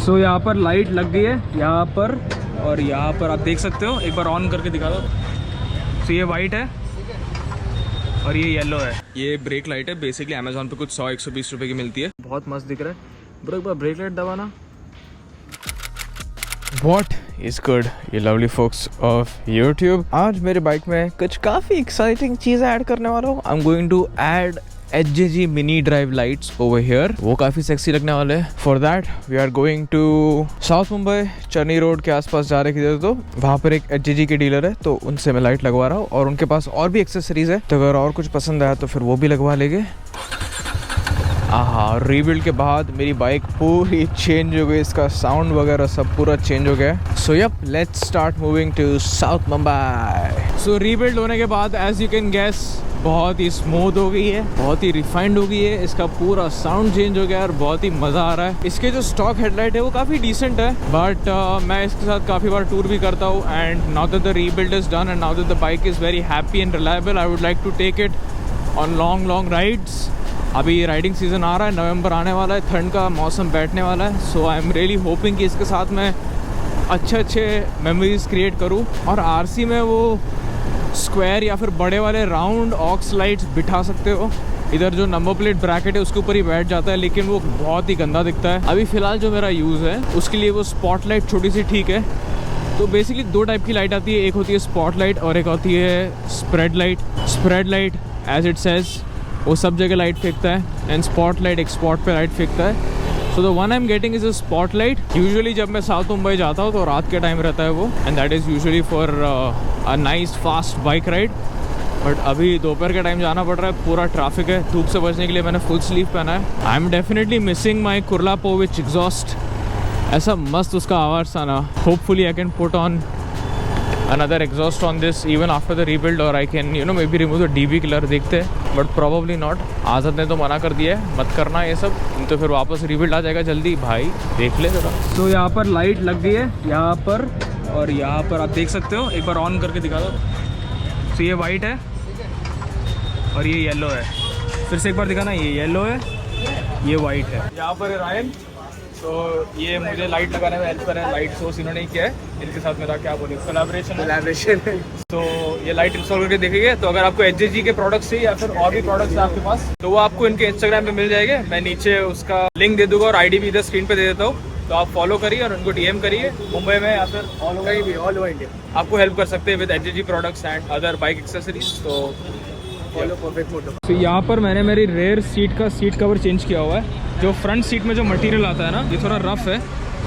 सो यहाँ पर लाइट लग गई है यहाँ पर, और यहाँ पर आप देख सकते हो, एक बार ऑन करके दिखा दो। सो ये वाइट है और ये येलो है। ये ब्रेक लाइट है, बेसिकली अमेजोन पे कुछ 100-120 रुपए की मिलती है। बहुत मस्त दिख रहा है ब्रो, एक बार ब्रेक लाइट दबाना। What is good, ये लवली फोक्स ऑफ YouTube। आज मेरे बाइक में कुछ काफ़ी एक्साइटिंग चीज़ें ऐड करने वाला हूँ। I am going to add HJG mini drive lights over here. वो काफ़ी सेक्सी लगने वाले हैं। For that we are going to south Mumbai, Charni road के आसपास जा रहे किधर, तो वहाँ पर एक HJG के डीलर है, तो उनसे मैं लाइट लगवा रहा हूँ। और उनके पास और भी एक्सेसरीज है, तो अगर और कुछ पसंद आया तो फिर वो भी लगवा लेंगे। हाँ, रीबिल्ड के बाद मेरी बाइक पूरी चेंज हो गई, इसका साउंड वगैरह सब पूरा चेंज हो गया। So yup, let's start moving to south Mumbai. So rebuild होने के बाद एज यू कैन गेस बहुत ही स्मूथ हो गई है, बहुत ही रिफाइंड हो गई है, इसका पूरा साउंड चेंज हो गया और बहुत ही मज़ा आ रहा है। इसके जो स्टॉक हेडलाइट है वो काफ़ी डिसेंट है, बट मैं इसके साथ काफ़ी बार टूर भी करता हूँ। And now that the rebuild is done and now that the bike is very happy and reliable, I would like to take it on long rides. अभी राइडिंग सीज़न आ रहा है, नवंबर आने वाला है, ठंड का मौसम बैठने वाला है। सो आई एम रियली होपिंग कि इसके साथ मैं अच्छे मेमोरीज क्रिएट करूँ। और आरसी में वो स्क्वायर या फिर बड़े वाले राउंड ऑक्स लाइट्स बिठा सकते हो। इधर जो नंबर प्लेट ब्रैकेट है उसके ऊपर ही बैठ जाता है, लेकिन वो बहुत ही गंदा दिखता है। अभी फ़िलहाल जो मेरा यूज़ है उसके लिए वो स्पॉट लाइट छोटी सी ठीक है। तो बेसिकली दो टाइप की लाइट आती है, एक होती है स्पॉट लाइट और एक होती है spread light. Spread light as it says वो सब जगह लाइट फेंकता है, एंड स्पॉट लाइट एक स्पॉट पे लाइट फेंकता है। So the one I am getting is a spot light. Usually जब मैं साउथ मुंबई जाता हूँ तो रात के टाइम रहता है वो, and that is usually for a nice fast bike ride. But अभी दोपहर के टाइम जाना पड़ रहा है, पूरा ट्रैफिक है। धूप से बचने के लिए मैंने फुल स्लीव पहना है। I am definitely missing my Akrapovic exhaust. ऐसा मस्त उसका आवाज़ था ना। Hopefully I can put on another exhaust on this even after the rebuild, or I can maybe remove the DB killer। देखते हैं, but probably not। आज़ाद ने तो मना कर दिया है, मत करना ये सब, तो फिर वापस rebuild आ जाएगा जल्दी। भाई देख ले जरा। तो यहाँ पर लाइट लग गई है यहाँ पर, और यहाँ पर आप देख सकते हो, एक बार ऑन करके दिखा दो। तो ये वाइट है और ये येलो है। फिर से एक बार दिखाना, ये येलो है, ये वाइट है। यहाँ पर है रायन, तो ये मुझे लाइट लगाने में हेल्प कर रहा है। लाइट सोर्स इन्होंने ही किया है, इनके साथ मेरा क्या बोले कोलैबोरेशन। तो ये लाइट इंस्टॉल करके देखेंगे। तो अगर आपको HJG के प्रोडक्ट्स चाहिए या फिर और भी प्रोडक्ट्स है आपके पास, तो वो आपको इनके इंस्टाग्राम पे मिल जाएंगे। मैं नीचे उसका लिंक दे दूंगा और ID भी इधर स्क्रीन पे दे देता हूँ। तो आप फॉलो करिए और उनको DM करिए, मुंबई में या फिर ऑल ओवर इंडिया आपको हेल्प कर सकते हैं with HJG products and other bike accessories. तो फॉलो परफेक्ट फोटो। तो यहाँ पर मैंने मेरी रेयर सीट का सीट कवर चेंज किया हुआ है। जो फ्रंट सीट में जो मटेरियल आता है ना, ये थोड़ा रफ है,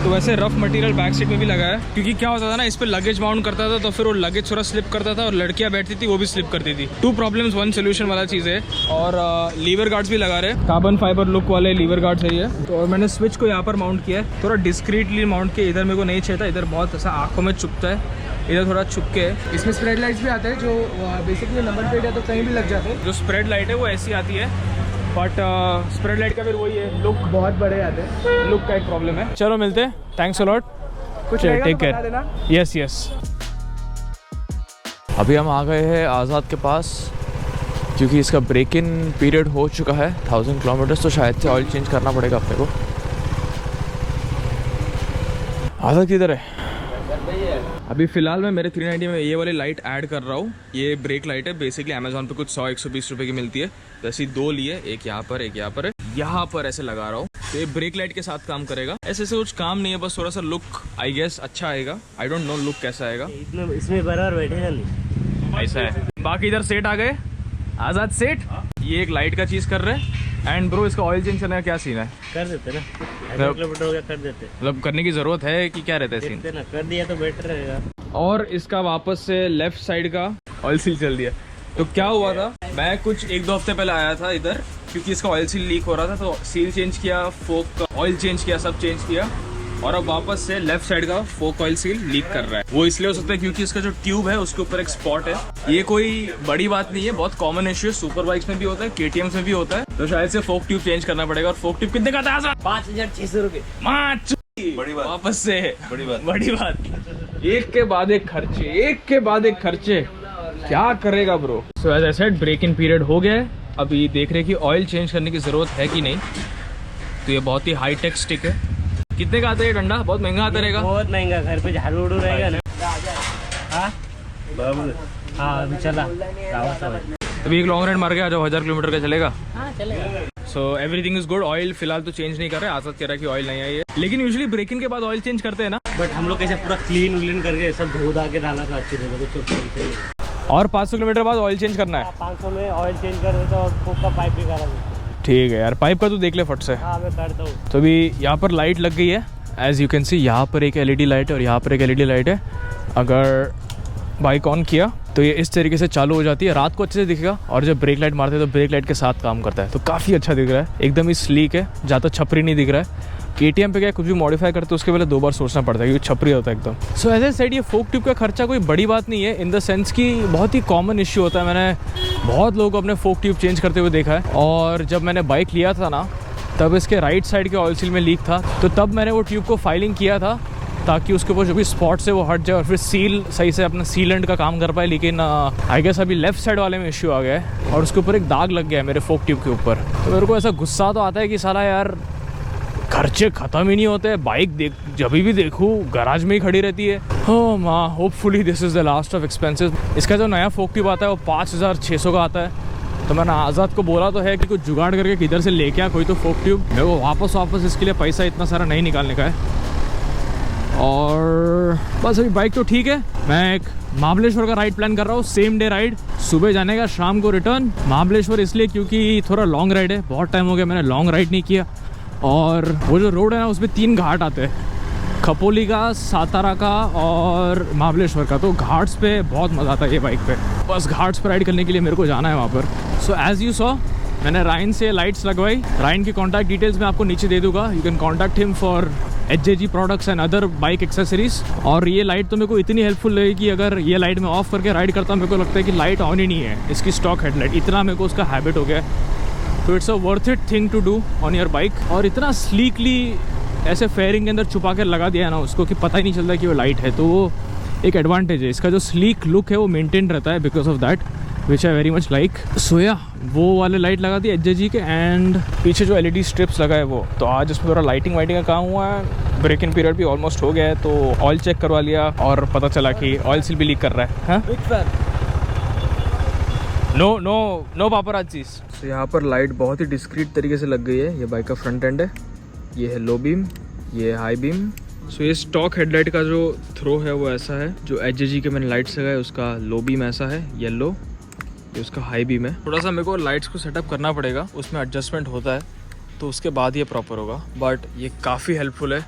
तो वैसे रफ मटेरियल बैक सीट में भी लगा है। क्योंकि क्या होता था ना, इस पर लगेज माउंट करता था तो फिर वो लगेज थोड़ा स्लिप करता था और लड़कियां बैठती थी वो भी स्लिप करती थी। 2 प्रॉब्लम्स 1 सोल्यूशन वाला चीज़ है। और लीवर गार्ड्स भी लगा रहे, कार्बन फाइबर लुक वाले लीवर गार्ड्स है ये। तो और मैंने स्विच को यहाँ पर माउंट किया है, थोड़ा डिस्क्रीटली माउंट किया। इधर मेरे को नहीं चाहिए था, इधर बहुत ऐसा आँखों में चुभता है, इधर थोड़ा चुपके है। इसमें स्प्रेड लाइट्स भी आते हैं जो बेसिकली नंबर प्लेट है तो कहीं भी लग जाते हैं। जो स्प्रेड लाइट है वो ऐसी आती है, बट स्प्रेड लाइट का फिर वही है, लुक बहुत बड़े आते हैं, लुक का एक प्रॉब्लम है। चलो मिलते हैं, थैंक्स अ लॉट, कुछ टेक केयर। यस। अभी हम आ गए हैं आज़ाद के पास, क्योंकि इसका ब्रेक इन पीरियड हो चुका है 1000 किलोमीटर्स, तो शायद से ऑयल चेंज करना पड़ेगा अपने को। आज़ाद किधर है? अभी फ़िलहाल मैं मेरे 390 में ये वाली लाइट ऐड कर रहा हूँ। ये ब्रेक लाइट है, बेसिकली अमेजोन पे कुछ 100-120 रुपए की मिलती है। तो ऐसी 2 लिए, एक यहाँ पर एक यहाँ पर है। यहाँ पर ऐसे लगा रहा हूँ, तो ये ब्रेक लाइट के साथ काम करेगा। ऐसे कुछ काम नहीं है, बस थोड़ा सा लुक आई गेस अच्छा आएगा। आई डोंट नो लुक कैसा आएगा, इसमें बराबर बैठेगा नहीं, ऐसा है। बाकी इधर सेट आ गए, आज़ाद सेट। ये एक लाइट का चीज़ कर रहे हैं। एंड ब्रो, इसका ऑयल चेंज करने का क्या सीन है? कर देते ना, 1000 किलोमीटर हो गया कर देते। मतलब करने की ज़रूरत है कि क्या रहता है सीन? ना कर दिया तो बेटर रहेगा। और इसका वापस से लेफ्ट साइड का ऑयल सील चल दिया। तो क्या हुआ था, मैं कुछ 1-2 हफ्ते पहले आया था इधर, क्योंकि इसका ऑयल सील लीक हो रहा था। तो सील चेंज किया, फोक का ऑयल चेंज किया, सब चेंज किया, और अब वापस से लेफ्ट साइड का फोक ऑयल सील लीक कर रहा है। वो इसलिए हो सकता है क्योंकि इसका जो ट्यूब है उसके ऊपर एक स्पॉट है। ये कोई बड़ी बात नहीं है, बहुत कॉमन इश्यू है, सुपर बाइक्स में भी होता है, KTMs में भी होता है। तो शायद से फोक ट्यूब चेंज करना पड़ेगा। और फोक ट्यूब कितने का था? 5600 रुपये। बड़ी बात, वापस से बड़ी बात। एक के बाद एक खर्चे, एक के बाद एक खर्चे, क्या करेगा bro. So as I said, break in period हो गया है। अभी देख रहे कि ऑयल चेंज करने की ज़रूरत है कि नहीं। तो ये बहुत ही हाई टेक स्टिक है, कितने का आता है ये डंडा? बहुत महंगा आता रहेगा। बहुत महंगा, घर पे झाड़ू उड़ू रहेगा ना। हाँ हाँ अभी चला अभी एक लॉन्ग राइड मार के आ जाओ, 1000 किलोमीटर का चलेगा। हाँ चलेगा। So everything is good. Oil फिलहाल तो चेंज नहीं कर रहे, आजाद कह रहा है कि ऑयल नहीं आई है, लेकिन यूजुअली ब्रेकिंग के बाद ऑयल चेंज करते हैं ना। बट हम लोग कैसे पूरा क्लीन व्लीन करके सब धो धा के डाला था अच्छे से। और 500 किलोमीटर बाद ऑयल चेंज करना है। 500 में ऑयल चेंज कर देता और कोक का पाइप भी करा देता। ठीक है यार, पाइप का तो देख ले फट से। हाँ मैं करता हूँ। तो अभी यहाँ पर लाइट लग गई है, एज यू कैन सी। यहाँ पर एक LED लाइट है और यहाँ पर एक LED लाइट है। अगर बाइक ऑन किया तो ये इस तरीके से चालू हो जाती है, रात को अच्छे से दिखेगा, और जब ब्रेक लाइट मारते हैं तो ब्रेक लाइट के साथ काम करता है, तो काफ़ी अच्छा दिख रहा है, एकदम ही स्लीक है, ज़्यादा छपरी नहीं दिख रहा है। KTM पे क्या कुछ भी मॉडिफाई करते हैं उसके पहले 2 बार सोचना पड़ता है क्योंकि छपरी होता है एकदम। सो एज ए साइड ये फोक ट्यूब का खर्चा कोई बड़ी बात नहीं है, इन द सेंस कि बहुत ही कॉमन इश्यू होता है। मैंने बहुत लोगों को अपने फोक ट्यूब चेंज करते हुए देखा है, और जब मैंने बाइक लिया था ना तब इसके राइट साइड के ऑयल सील में लीक था, तो तब मैंने वो ट्यूब को फाइलिंग किया था ताकि उसके ऊपर जो भी स्पॉट्स है वो हट जाए और फिर सील सही से अपना सीलेंट का काम कर पाए। लेकिन आई गेस अभी लेफ्ट साइड वाले में इश्यू आ गया है और उसके ऊपर एक दाग लग गया है मेरे फोक ट्यूब के ऊपर। तो मेरे को ऐसा गुस्सा तो आता है कि साला यार खर्चे ख़त्म ही नहीं होते, बाइक देख जब भी देखूँ गराज में ही खड़ी रहती है। हाँ माँ, hopefully this is the last of expenses. इसका जो नया फोक ट्यूब आता है वो 5600 का आता है। तो मैंने आज़ाद को बोला तो है कि कुछ जुगाड़ करके किधर से लेके आ कोई तो फोक ट्यूब। मेरे को वापस इसके लिए पैसा इतना सारा नहीं निकालने का है। और बस अभी बाइक तो ठीक है। मैं एक महाबलेश्वर का राइड प्लान कर रहा हूँ, सेम डे राइड, सुबह जाने का शाम को रिटर्न। महाबलेश्वर इसलिए क्योंकि थोड़ा लॉन्ग राइड है, बहुत टाइम हो गया मैंने लॉन्ग राइड नहीं किया। और वो जो रोड है ना उसमें 3 घाट आते हैं, खपोली का, सातारा का और महाबलेश्वर का। तो घाट्स पे बहुत मज़ा आता है ये बाइक पे। बस घाट्स पर राइड करने के लिए मेरे को जाना है वहाँ पर। सो एज़ यू सॉ मैंने राइन से लाइट्स लगवाई। राइन की कॉन्टैक्ट डिटेल्स मैं आपको नीचे दे दूँगा, you can contact him for HJG products and other bike accessories. और ये लाइट तो मेरे को इतनी हेल्पफुल लगी कि अगर ये लाइट मैं ऑफ करके राइड करता हूँ मेरे को लगता है कि लाइट ऑन ही नहीं है, इसकी स्टॉक हेडलाइट, इतना मेरे को उसका हैबिट हो गया है। तो it's a worth it thing to do on your bike. और इतना स्लीकली ऐसे फेयरिंग के अंदर छुपा कर लगा दिया है ना उसको कि पता ही नहीं चलता कि वो लाइट है, तो वो एक एडवांटेज है। इसका जो स्लीक लुक है वो मेंटेन रहता है because of that, which I very much like. So या वो वाले लाइट लगा दी HJG के, एंड पीछे जो LED स्ट्रिप्स लगा है वो, तो आज इसमें थोड़ा लाइटिंग वाइटिंग का काम हुआ है। ब्रेक इन पीरियड भी ऑलमोस्ट हो गया है, तो ऑयल चेक करवा लिया और पता चला कि ऑयल सील भी लीक कर रहा है। हाँ नो पापराज चीज़। तो यहाँ पर लाइट बहुत ही डिस्क्रीट तरीके से लग गई है। ये बाइक का फ्रंट एंड है, ये है लो बीम, ये है हाई बीम। सो ये स्टॉक हेडलाइट का जो थ्रो है वो ऐसा है, जो HJG के मैंने लाइट्स लगाए उसका लो बीम ऐसा है येलो, ये उसका हाई बीम है। थोड़ा सा मेरे को लाइट्स को सेटअप करना पड़ेगा, उसमें एडजस्टमेंट होता है तो उसके बाद ये प्रॉपर होगा, बट ये काफ़ी हेल्पफुल है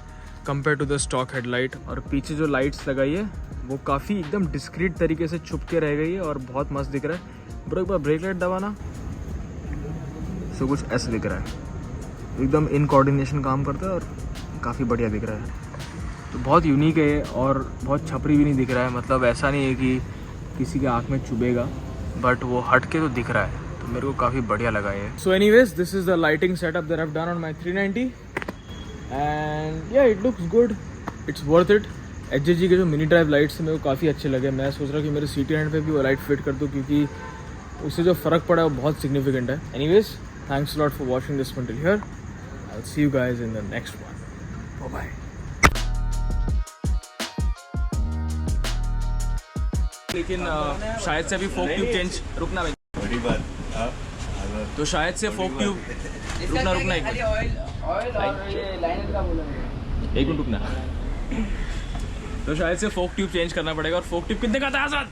compare to the stock headlight. और पीछे जो लाइट्स लगाई है वो काफ़ी एकदम डिस्क्रीट तरीके से छुप के रह गई है और बहुत मस्त दिख रहा है। ब्रो एक बार ब्रेक लाइट दबाना, सो कुछ ऐसा दिख रहा है, एकदम इन कोऑर्डिनेशन काम करता है और काफ़ी बढ़िया दिख रहा है। तो बहुत यूनिक है ये और बहुत छपरी भी नहीं दिख रहा है, मतलब ऐसा नहीं है कि किसी के आँख में चुभेगा, बट वो हट के तो दिख रहा है, तो मेरे को काफ़ी बढ़िया लगा ये। So anyways this is the lighting setup that I have done on my 390 and yeah it looks good, it's worth it. HJG के जो मिनी ड्राइव लाइट्स मेरे को काफ़ी अच्छे लगे। मैं सोच रहा हूँ कि मेरे सीटी हैंड पे भी वो लाइट फिट कर दूँ क्योंकि उससे जो फ़र्क पड़ा है वो बहुत सिग्निफिकेंट है। Anyways thanks lot for watching this one till here, I will see you guys in the next one, bye bye. लेकिन शायद से अभी फोक ट्यूब चेंज, रुकना भाई, तो शायद से फोक ट्यूब रुकना एक मिनट रुकना, तो शायद से फोक ट्यूब चेंज करना पड़ेगा। और फोक ट्यूब कितने का था आजाद?